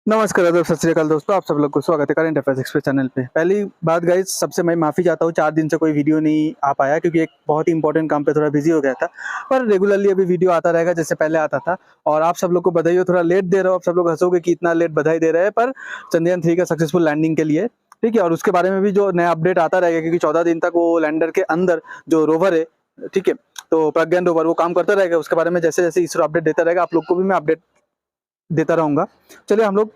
नमस्कार आदाब सत श्री अकाल दोस्तों, आप सब लोग को स्वागत है करंट अफेयर्स एक्सप्रेस चैनल पे। पहली बात गाइस, सबसे मैं माफ़ी चाहता हूँ, 4 दिन से कोई वीडियो नहीं आ पाया क्योंकि एक बहुत ही इंपॉर्टेंट काम पे थोड़ा बिजी हो गया था। पर रेगुलरली अभी वीडियो आता रहेगा जैसे पहले आता था। और आप सब लोग को बधाई हो, थोड़ा लेट दे रहा हूँ। आप सब लोग हंसोगे कि इतना लेट बधाई दे रहे हैं, पर चंद्रयान 3 का सक्सेसफुल लैंडिंग के लिए, ठीक है। और उसके बारे में भी जो नया अपडेट आता रहेगा क्योंकि 14 दिन तक वो लैंडर के अंदर जो रोवर है, ठीक है, तो प्रज्ञान रोवर वो काम करता रहेगा। उसके बारे में जैसे जैसे इसरो अपडेट देता रहेगा आप लोग को भी मैं अपडेट देता रहूंगा। चलिए हम लोग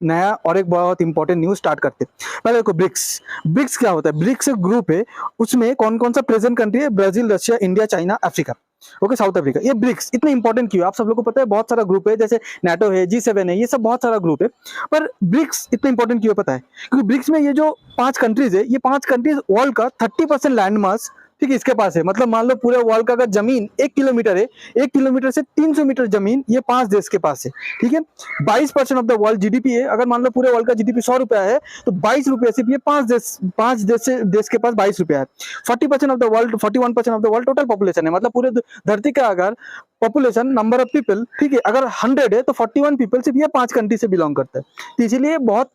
नया और एक बहुत इंपॉर्टेंट न्यूज स्टार्ट करते हैं। पहले देखो ब्रिक्स। ब्रिक्स क्या होता है? ब्रिक्स एक ग्रुप है, उसमें कौन कौन सा प्रेजेंट कंट्री है? Brazil, Russia, India, China, Africa, okay, south Africa. ये ब्रिक्स इतने इंपॉर्टेंट क्यों है? आप सब लोग को पता है बहुत सारा ग्रुप है, जैसे नाटो है, G7 है, ये सब बहुत सारा ग्रुप है। पर ब्रिक्स इतना इंपॉर्टेंट क्यों है पता है? क्योंकि ब्रिक्स में ये जो 5 कंट्रीज है, ये 5 कंट्रीज वर्ल्ड का 30% लैंड मास, ठीक है, इसके पास है। मतलब मान लो पूरे वर्ल्ड का अगर जमीन 1 किलोमीटर है, 1 किलोमीटर से 300 मीटर जमीन ये 5 देश के पास है, ठीक है। 22% ऑफ द वर्ल्ड जीडीपी है। अगर मान लो पूरे वर्ल्ड का जीडीपी 100 रुपया है तो 22 रुपये सिर्फ ये 5 देश के पास 22 रुपया है। 40% of the world, 41% of the world total population है। मतलब पूरे धरती का अगर पॉपुलेशन, नंबर ऑफ पीपल, ठीक है, अगर 100 है तो 41 पीपल सिर्फ ये 5 कंट्री से बिलोंग करता है। तो इसीलिए बहुत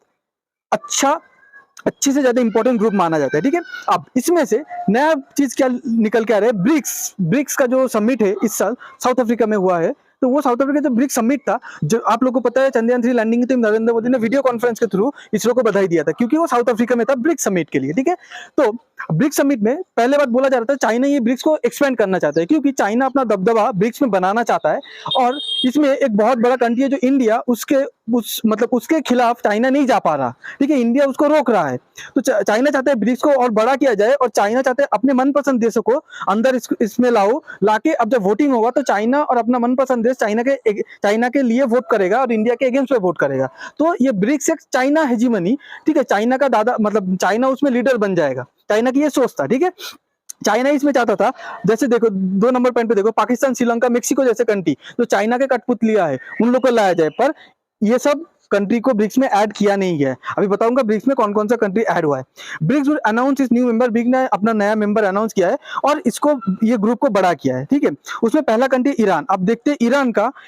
अच्छी से ज्यादा इंपॉर्टेंट ग्रुप माना जाता है, ठीक है। अब इसमें से नया चीज क्या निकल के आ रहा है? ब्रिक्स। ब्रिक्स का जो समिट है इस साल साउथ अफ्रीका में हुआ है, तो वो साउथ अफ्रीका जो ब्रिक्स समिट था, जो आप लोगों को पता है चंद्रयान 3 लैंडिंग की तो नरेंद्र मोदी ने वीडियो कॉन्फ्रेंस के थ्रू इसरो को बधाई दिया था क्योंकि वो साउथ अफ्रीका में था ब्रिक्स समिट के लिए, ठीक है। तो ब्रिक्स समिट में पहले बात बोला जा रहा था चाइना ये ब्रिक्स को एक्सपेंड करना चाहता है क्योंकि चाइना अपना दबदबा ब्रिक्स में बनाना चाहता है। और इसमें एक बहुत बड़ा कंट्री है जो इंडिया, उसके खिलाफ चाइना नहीं जा पा रहा, ठीक है, इंडिया उसको रोक रहा है। तो चाइना चाहता है ब्रिक्स को और बड़ा किया जाए, और चाइना चाहते हैं अपने मनपसंद देशों को अंदर इसमें लाके अब जब वोटिंग होगा तो चाइना और अपना मनपसंद देश चाइना के लिए वोट करेगा और इंडिया के अगेंस्ट में वोट करेगा। तो ये ब्रिक्स एक चाइना हेजीमनी, ठीक है, चाइना का दादा, मतलब चाइना उसमें लीडर बन जाएगा। चाइना की ये सोच था, ठीक है। चाइना इसमें चाहता था, जैसे देखो 2 नंबर पॉइंट पे देखो, पाकिस्तान, श्रीलंका, मेक्सिको जैसे कंट्री जो चाइना के कठपुतलियां है उन लोग को लाया जाए, पर ये सब कंट्री को ब्रिक्स में ऐड किया नहीं गया है। अभी बताऊंगा ब्रिक्स में कौन कौन सा कंट्री ऐड हुआ है। ब्रिक्स विल अनाउंस इस न्यू मेंबर। ब्रिक्स ने अपना नया मेंबर अनाउंस किया है और इसको, ये ग्रुप को बड़ा किया है, ठीक है। उसमें पहला कंट्री ईरान। अब देखते हैं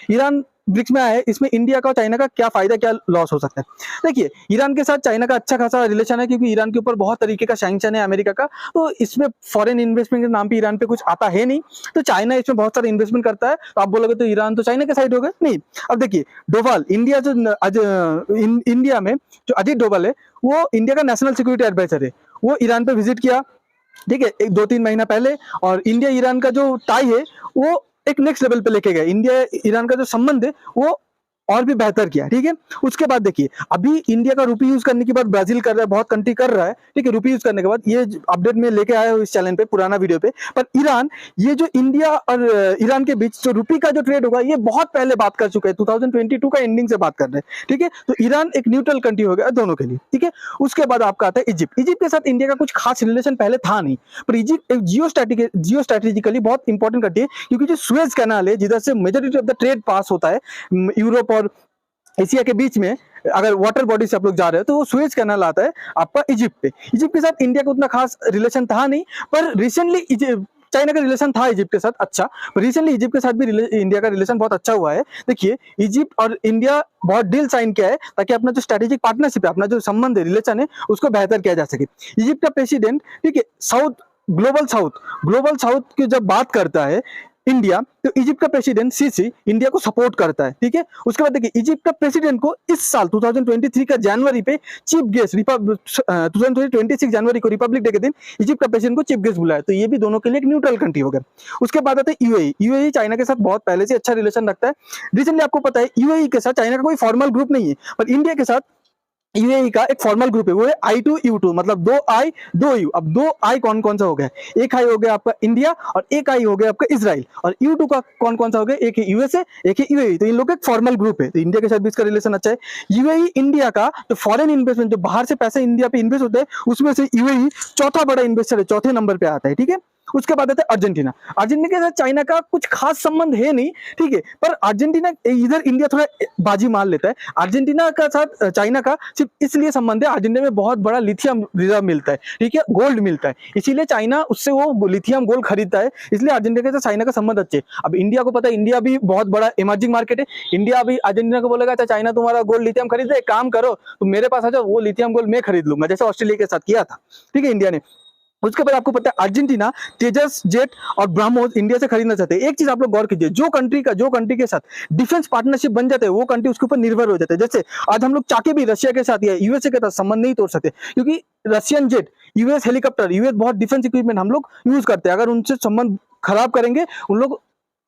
ईरान ब्रिक्स में आया है, इसमें इंडिया का और चाइना का क्या फायदा क्या लॉस हो सकता है। देखिए ईरान के साथ चाइना का अच्छा खासा रिलेशन है क्योंकि ईरान के ऊपर बहुत तरीके का सैंक्शन है अमेरिका का, तो इसमें फॉरेन इन्वेस्टमेंट के नाम पे ईरान पे कुछ आता है नहीं। तो चाइना इसमें बहुत सारा इन्वेस्टमेंट करता है, तो आप बोलोगे तो ईरान तो चाइना के साइड हो गए, नहीं। अब देखिए डोभाल, इंडिया में जो अजीत डोभाल है वो इंडिया का नेशनल सिक्योरिटी एडवाइजर है, वो ईरान पे विजिट किया, ठीक है, 2-3 महीना पहले। और इंडिया ईरान का जो टाई है वो एक नेक्स्ट लेवल पे लेके गए। इंडिया ईरान का जो संबंध है वो और भी बेहतर किया, ठीक है। उसके बाद देखिए अभी इंडिया का रुपी यूज करने के बाद ब्राजील कर रहा है, बहुत कंट्री कर रहा है, ठीक है, रुपी यूज करने के बाद। ये अपडेट में लेके आया हूँ इस चैनल पे, पुराना वीडियो पे। पर ईरान, ये जो इंडिया और ईरान के बीच जो रुपी का जो ट्रेड होगा ये बहुत पहले बात कर चुका है, 2022 का एंडिंग से बात कर रहे हैं, ठीक है। तो ईरान एक न्यूट्रल कंट्री हो गया दोनों के लिए, ठीक है। उसके बाद आपका आता है इजिप्ट। इजिप्ट के साथ इंडिया का कुछ खास रिलेशन पहले था नहीं, पर इजिप्ट एक जियो स्ट्रेटेजिकली बहुत इंपॉर्टेंट कंट्री है क्योंकि जो सुएज कैनाल है जिधर से मेजोरिटी ऑफ द ट्रेड पास होता है यूरोप और एशिया के बीच में, अगर वाटर बॉडी से आप लोग जा रहे हो तो वो सुएज कैनाल आता है आपका इजिप्ट पे। इजिप्ट के साथ इंडिया का उतना खास रिलेशन था नहीं, पर रिसेंटली चाइना का रिलेशन था इजिप्ट के साथ अच्छा, पर रिसेंटली इजिप्ट के साथ भी इंडिया का रिलेशन बहुत अच्छा हुआ है। देखिए इजिप्ट और इंडिया बहुत डील साइन किया है ताकि अपना जो स्ट्रेटेजिक पार्टनरशिप है, अपना जो संबंध है, रिलेशन है, उसको बेहतर किया जा सके। इजिप्ट का प्रेसिडेंट, ठीक है, ग्लोबल साउथ की जब बात करता है इंडिया, तो इजिप्ट का प्रेसिडेंट सीसी इंडिया को सपोर्ट करता है, ठीक है। उसके बाद देखिए इजिप्ट का प्रेसिडेंट को इस साल 2023 का जनवरी पे चीफ गेस्ट, 2026 जनवरी को रिपब्लिक डे के दिन इजिप्ट का प्रेसिडेंट को चीफ गेस्ट बुलाया, तो ये भी दोनों के लिए एक न्यूट्रल कंट्री हो गया। उसके बाद आता है यूएई। यूएई चाइना के साथ बहुत पहले से अच्छा रिलेशन रखता है। रिसेंटली आपको पता है यूएई के साथ चाइना का कोई फॉर्मल ग्रुप नहीं है, पर इंडिया के साथ यूएई का एक फॉर्मल ग्रुप है, वो है I2U2, मतलब 2 I 2 U। अब 2 I कौन कौन सा हो गया? एक आई हो गया आपका इंडिया और एक आई हो गया आपका इजराइल, और U2 का कौन कौन सा हो गया? एक है यूएसए, एक है यूएई। तो इन लोग का एक फॉर्मल ग्रुप है, तो इंडिया के साथ भी इसका रिलेशन अच्छा है। यूएई इंडिया का जो फॉरेन इन्वेस्टमेंट, जो बाहर से पैसे इंडिया पे इन्वेस्ट होते हैं, उसमें से यूएई चौथा बड़ा इन्वेस्टर है, चौथे नंबर पे आता है, ठीक है। उसके बाद आता है अर्जेंटीना। अर्जेंटीना के साथ चाइना का कुछ खास संबंध है नहीं, ठीक है, पर अर्जेंटीना इधर इंडिया थोड़ा बाजी मार लेता है। अर्जेंटीना का साथ चाइना का सिर्फ इसलिए संबंध है, अर्जेंटीना में बहुत बड़ा लिथियम रिजर्व मिलता है, ठीक है, गोल्ड मिलता है, इसीलिए चाइना उससे वो लिथियम गोल्ड खरीदता है, इसलिए अर्जेंटीना के साथ चाइना का संबंध अच्छे। अब इंडिया को पता है, इंडिया भी बहुत बड़ा इमर्जिंग मार्केट है, इंडिया अभी अर्जेंटीना को बोलेगा अच्छा चाइना तुम्हारा गोल्ड लिथियम खरीद, एक काम करो तुम मेरे पास आ जाओ, वो लिथियम गोल्ड मैं खरीद लूंगा, जैसे ऑस्ट्रेलिया के साथ किया था, ठीक है, इंडिया ने। उसके बाद आपको पता है अर्जेंटीना तेजस जेट और ब्रह्मोस इंडिया से खरीदना चाहते हैं। एक चीज आप लोग गौर कीजिए, जो कंट्री के साथ डिफेंस पार्टनरशिप बन जाते हैं वो कंट्री उसके ऊपर निर्भर हो जाते हैं। जैसे आज हम लोग चाके भी रशिया के साथ या यूएसए के साथ संबंध नहीं तोड़ सकते, क्योंकि Russian jet, US helicopter, US बहुत डिफेंस इक्विपमेंट हम लोग यूज करते हैं, अगर उनसे संबंध खराब करेंगे, उन लोग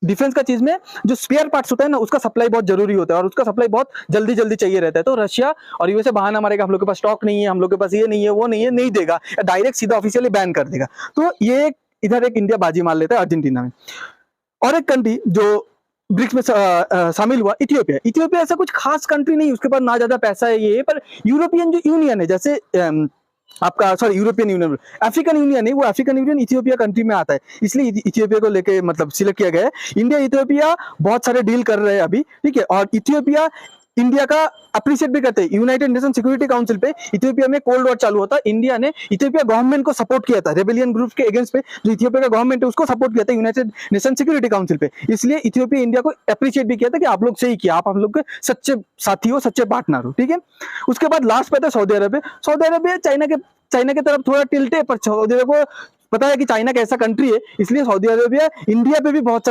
डिफेंस का चीज में जो स्पेयर पार्ट्स होता है ना, उसका सप्लाई बहुत जरूरी होता है और उसका सप्लाई बहुत जल्दी जल्दी चाहिए रहता है। तो रशिया और यूएसए बहाना मारेगा, हम लोग के पास स्टॉक नहीं है, हम लोग के पास ये नहीं है, वो नहीं है, नहीं देगा, या डायरेक्ट सीधा ऑफिशियली बैन कर देगा। तो ये इधर एक इंडिया बाजी मार लेता है अर्जेंटीना में। और एक कंट्री जो ब्रिक्स में शामिल हुआ, इथियोपिया। इथियोपिया ऐसा कुछ खास कंट्री नहीं, उसके पास ना ज्यादा पैसा है ये, पर यूरोपियन जो यूनियन है, जैसे आपका sorry European union, African union है, वो अफ्रीकन यूनियन इथियोपिया कंट्री में आता है, इसलिए इथियोपिया को लेके मतलब सिलेक्ट किया गया है। इंडिया इथियोपिया बहुत सारे डील कर रहे हैं अभी, ठीक है, और इथियोपिया इंडिया का अप्रिशिएट भी करते हैं। यूनाइटेड नेशन सिक्योरिटी काउंसिल पे इथियोपिया में कोल्ड वॉर चालू होता, इंडिया ने इथियोपिया गवर्नमेंट को सपोर्ट किया था, रेबेलियन ग्रुप के अगेंस्ट पे जो इथियोपिया का गवर्नमेंट है उसको सपोर्ट किया था यूनाइटेड नेशन सिक्योरिटी काउंसिल पे, इसलिए इथियोपिया इंडिया को अप्रिशिएट भी किया था कि आप लोग सही किया, आप हम लोग के सच्चे साथी हो, सच्चे पार्टनर हो, ठीक है। उसके बाद लास्ट पे था सऊदी अरब। सऊदी अरब चाइना की तरफ थोड़ा टिल्ट है, पर सऊदी अरब को पता है कि चाइना कैसा कंट्री है, इसलिए सऊदी अरेबिया इंडिया पे भी बहुत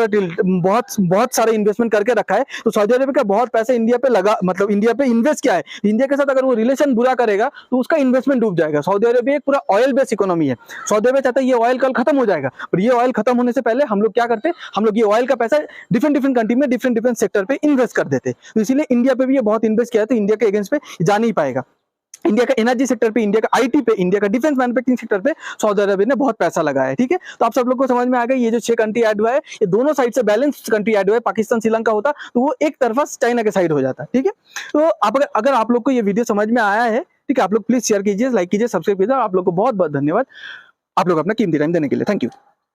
सारा इन्वेस्टमेंट करके रखा है। तो सऊदी अरेबिया का बहुत पैसा इंडिया पे लगा, मतलब इंडिया पे इन्वेस्ट किया है। इंडिया के साथ अगर वो रिलेशन बुरा करेगा तो उसका इन्वेस्टमेंट डूब जाएगा। सऊदी अरेबिया एक पूरा ऑयल बेस्ड इकोनॉमी है, सऊदी अरेबिया चाहता है ये ऑयल कल खत्म हो जाएगा, पर ये ऑयल खत्म होने से पहले हम लोग क्या करते हैं, हम लोग ये ऑयल का पैसा डिफरेंट कंट्री में डिफरेंट सेक्टर पे इन्वेस्ट कर देते, तो इसीलिए इंडिया पे भी ये बहुत इन्वेस्ट किया है, तो इंडिया के अगेंस्ट पे जा नहीं पाएगा। इंडिया का एनर्जी सेक्टर पे, इंडिया का आईटी पे, इंडिया का डिफेंस मैन्युफैक्चरिंग सेक्टर पे सऊदी अरब ने बहुत पैसा लगाया है, ठीक है। तो आप सब लोग को समझ में आ गया, ये जो 6 कंट्री ऐड हुआ है, ये दोनों साइड से बैलेंस कंट्री ऐड हुआ है। पाकिस्तान श्रीलंका होता तो वो एक तरफा चाइना के साइड हो जाता, ठीक है। तो अगर आप लोग को ये वीडियो समझ में आया है, ठीक है, आप लोग प्लीज शेयर कीजिए, लाइक कीजिए, सब्सक्राइब कीजिए। आप लोग को बहुत बहुत धन्यवाद, आप लोग अपना कीमती टाइम देने के लिए। Thank you.